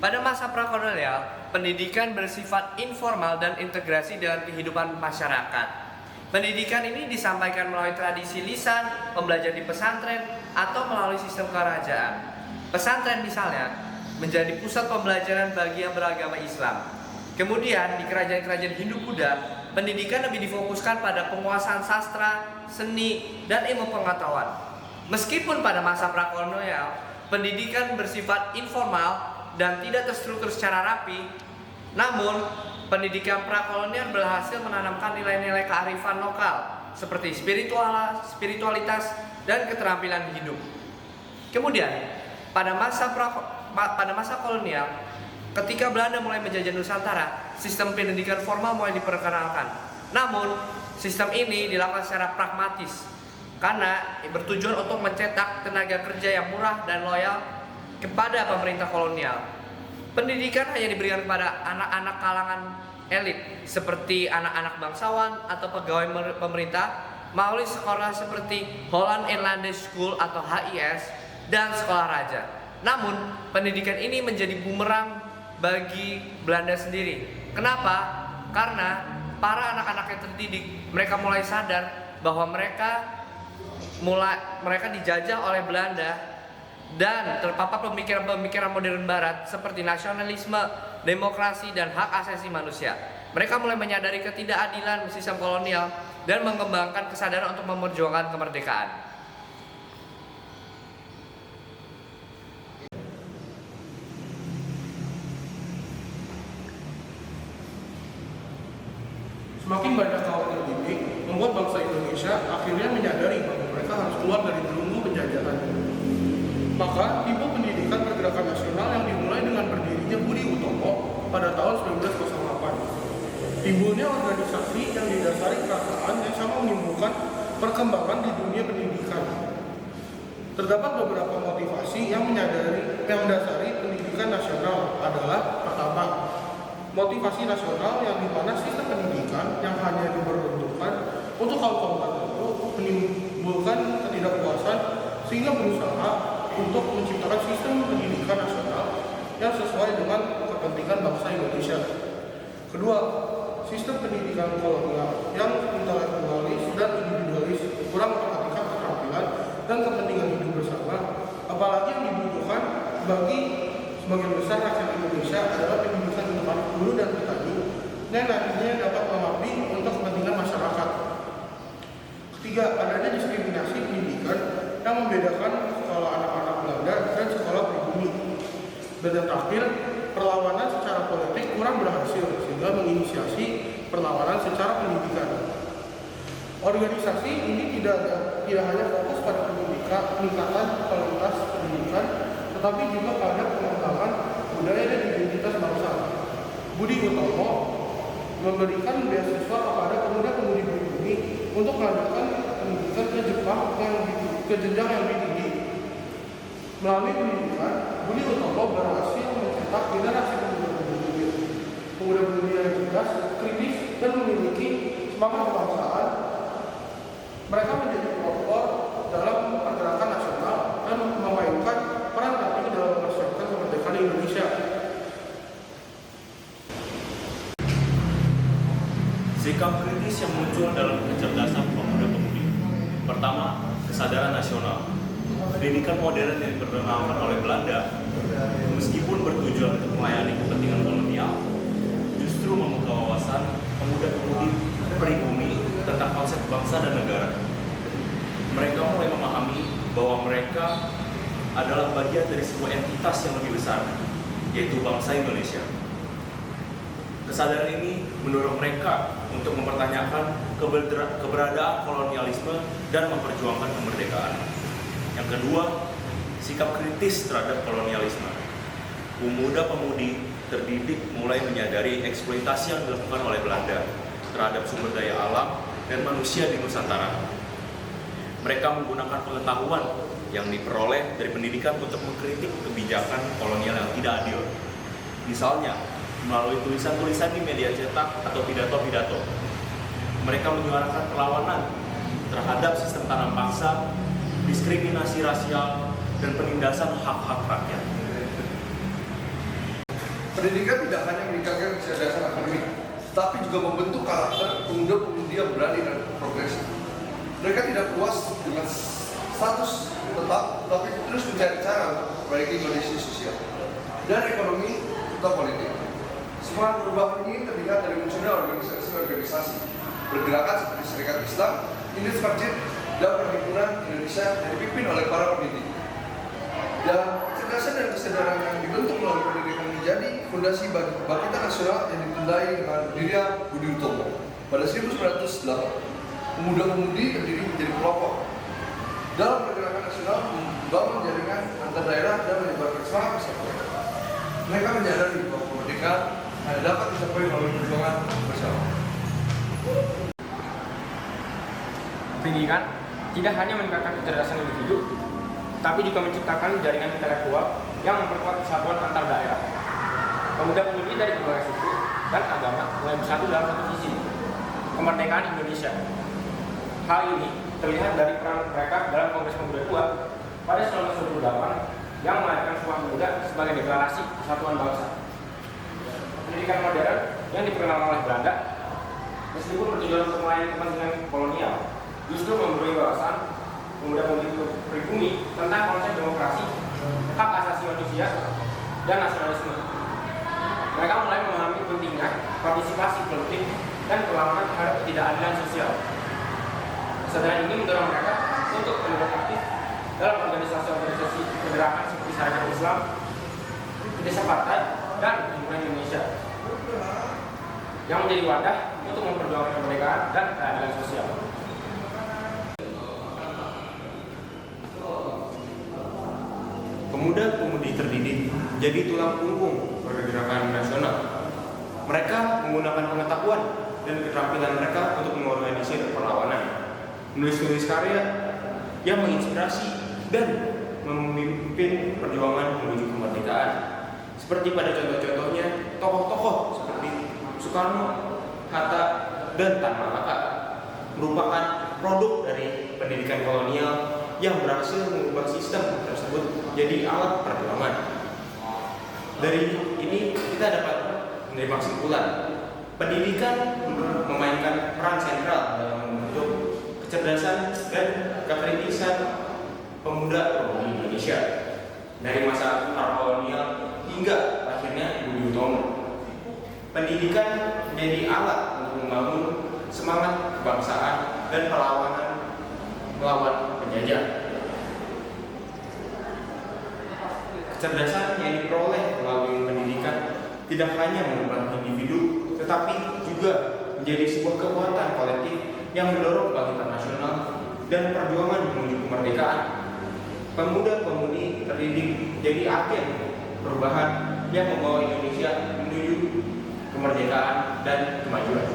Pada masa prakolonial, pendidikan bersifat informal dan integrasi dengan kehidupan masyarakat. Pendidikan ini disampaikan melalui tradisi lisan, pembelajaran di pesantren, atau melalui sistem kerajaan. Pesantren misalnya menjadi pusat pembelajaran bagi yang beragama Islam. Kemudian di kerajaan-kerajaan Hindu-Buddha, pendidikan lebih difokuskan pada penguasaan sastra, seni, dan ilmu pengetahuan. Meskipun pada masa prakolonial, pendidikan bersifat informal dan tidak terstruktur secara rapi, namun pendidikan prakolonial berhasil menanamkan nilai-nilai kearifan lokal seperti spiritualitas dan keterampilan hidup. Kemudian pada masa kolonial, ketika Belanda mulai menjajah Nusantara, sistem pendidikan formal mulai diperkenalkan. Namun sistem ini dilakukan secara pragmatis karena bertujuan untuk mencetak tenaga kerja yang murah dan loyal kepada pemerintah kolonial. Pendidikan hanya diberikan kepada anak-anak kalangan elit seperti anak-anak bangsawan atau pegawai pemerintah melalui sekolah seperti Holland Inlandese School atau HIS dan sekolah raja. Namun pendidikan ini menjadi bumerang bagi Belanda sendiri. Kenapa? Karena para anak-anak yang terdidik, mereka mulai sadar bahwa mereka dijajah oleh Belanda dan terpapar pemikiran-pemikiran modern barat seperti nasionalisme, demokrasi, dan hak asasi manusia. Mereka mulai menyadari ketidakadilan sistem kolonial dan mengembangkan kesadaran untuk memperjuangkan kemerdekaan. Semakin banyak kaum terdidik membuat bangsa Indonesia akhirnya menyadari bahwa mereka harus keluar dari belenggu penjajahan. Maka timbul pendidikan pergerakan nasional yang dimulai dengan berdirinya Budi Utomo pada tahun 1908. Timbulnya organisasi yang didasari perasaan yang sama menimbulkan perkembangan di dunia pendidikan. Terdapat beberapa motivasi yang mendasari pendidikan nasional adalah: pertama, motivasi nasional yang dimana sistem pendidikan yang hanya diperuntukkan untuk kaum tertentu menimbulkan ketidakpuasan sehingga berusaha untuk menciptakan sistem pendidikan nasional yang sesuai dengan kepentingan bangsa Indonesia. Kedua, sistem pendidikan kolonial yang intelektualis dan individualis kurang memperhatikan keterampilan dan kepentingan hidup bersama, apalagi yang dibutuhkan bagi sebagian besar rakyat Indonesia adalah pendidikan untuk anak buruh dan petani yang nantinya dapat mengabdi untuk kepentingan masyarakat. Ketiga, adanya diskriminasi pendidikan yang membedakan sekolah anak-anak Belanda dan sekolah pribumi. Dan yang terakhir, perlawanan secara politik kurang berhasil sehingga menginisiasi perlawanan secara pendidikan. Organisasi ini tidak hanya fokus pada peningkatan kualitas pendidikan, tetapi juga pada pengembangan budaya dan identitas bangsa. Budi Utomo memberikan beasiswa kepada pemuda-pemudi pribumi untuk melanjutkan pendidikan ke Jepang ke jenjang yang lebih tinggi. Melalui pendidikan, Budi Utomo berhasil mencetak generasi pemuda-pemudi yang cerdas, kritis, dan memiliki semangat kebangsaan. Mereka menjadi pelopor dalam pergerakan nasional dan memainkan peran penting dalam mempersiapkan kemerdekaan Indonesia. Sikap kritis yang muncul dalam kecerdasan pemuda-pemudi. Pertama, kesadaran nasional. Pendidikan modern yang diperkenalkan oleh Belanda, meskipun bertujuan untuk melayani kepentingan kolonial, justru membuka wawasan pemuda-pemudi pribumi tentang konsep bangsa dan negara. Mereka mulai memahami bahwa mereka adalah bagian dari sebuah entitas yang lebih besar, yaitu bangsa Indonesia. Kesadaran ini mendorong mereka untuk mempertanyakan keberadaan kolonialisme dan memperjuangkan kemerdekaan. Yang kedua, sikap kritis terhadap kolonialisme. Pemuda-pemudi terdidik mulai menyadari eksploitasi yang dilakukan oleh Belanda terhadap sumber daya alam dan manusia di Nusantara. Mereka menggunakan pengetahuan yang diperoleh dari pendidikan untuk mengkritik kebijakan kolonial yang tidak adil. Misalnya, melalui tulisan-tulisan di media cetak atau pidato-pidato. Mereka menyuarakan perlawanan terhadap sistem tanam paksa, diskriminasi rasial, dan penindasan hak-hak rakyat. Pendidikan tidak hanya meningkatkan kecerdasan akademik, tapi juga membentuk karakter pemuda-pemudi yang berani dan progresif. Mereka tidak puas dengan status tetap, tapi terus mencari cara untuk memperbaiki kondisi sosial dan ekonomi serta politik. Semangat perubahan ini terlihat dari munculnya organisasi-organisasi bergerakan seperti Serikat Islam, Unit Masjid, dan Perhimpunan Indonesia yang dipimpin oleh para pendidik. Dan kecerdasan dan kesadaran yang dibentuk melalui pendidikan menjadi fondasi bangkitan nasional yang ditandai dengan berdirinya Budi Utomo. Pada 1908, pemuda-pemudi terdiri menjadi kelompok dalam pergerakan nasional membangun jaringan antar daerah dan menyebarkan semangat persatuan. Mereka menyadari bahwa kemerdekaan hanya dapat dicapai melalui perjuangan bersama. Pendidikan tidak hanya meningkatkan kecerdasan individu, tapi juga menciptakan jaringan intelektual yang memperkuat kesatuan antar daerah. Pemuda-pemudi dari berbagai suku dan agama mulai bersatu dalam satu visi, kemerdekaan Indonesia. Hal ini terlihat dari peran mereka dalam Kongres Pemuda II pada 1928 yang melahirkan Sumpah Pemuda sebagai deklarasi kesatuan bangsa. Pendidikan modern yang diperkenalkan oleh Belanda, meskipun bertujuan untuk melayani kepentingan kolonial, justru memberi wawasan pemuda-pemudi pribumi tentang konsep demokrasi, hak asasi manusia, dan nasionalisme. Mereka mulai memahami pentingnya partisipasi politik dan perlawanan terhadap ketidakadilan sosial. Kesadaran ini mendorong mereka untuk terlibat aktif dalam organisasi-organisasi pergerakan seperti Serikat Islam, Desa Partai, dan Perhimpunan Indonesia yang menjadi wadah untuk memperjuangkan kemerdekaan dan keadilan sosial. Pemuda-pemudi terdidik jadi tulang punggung pergerakan nasional. Mereka menggunakan pengetahuan dan keterampilan mereka untuk mengorganisir perlawanan, menulis karya yang menginspirasi dan memimpin perjuangan menuju kemerdekaan. Seperti pada contoh-contohnya tokoh-tokoh seperti Soekarno, Hatta, dan Tan Malaka merupakan produk dari pendidikan kolonial yang berhasil mengubah sistem tersebut jadi alat perjuangan. Dari ini kita dapat menerima kesimpulan, pendidikan memainkan peran sentral dalam membentuk kecerdasan dan kekritisan pemuda-pemudi Indonesia dari masa kolonial hingga akhirnya Budi Utomo. Pendidikan menjadi alat untuk membangun semangat kebangsaan dan perlawanan melawan penjajah. Kecerdasan yang diperoleh melalui pendidikan tidak hanya mengubah individu, tetapi juga menjadi sebuah kekuatan kolektif yang mendorong kebangkitan nasional dan perjuangan menuju kemerdekaan. Pemuda-pemudi terdidik jadi agen perubahan yang membawa Indonesia menuju kemerdekaan dan kemajuan.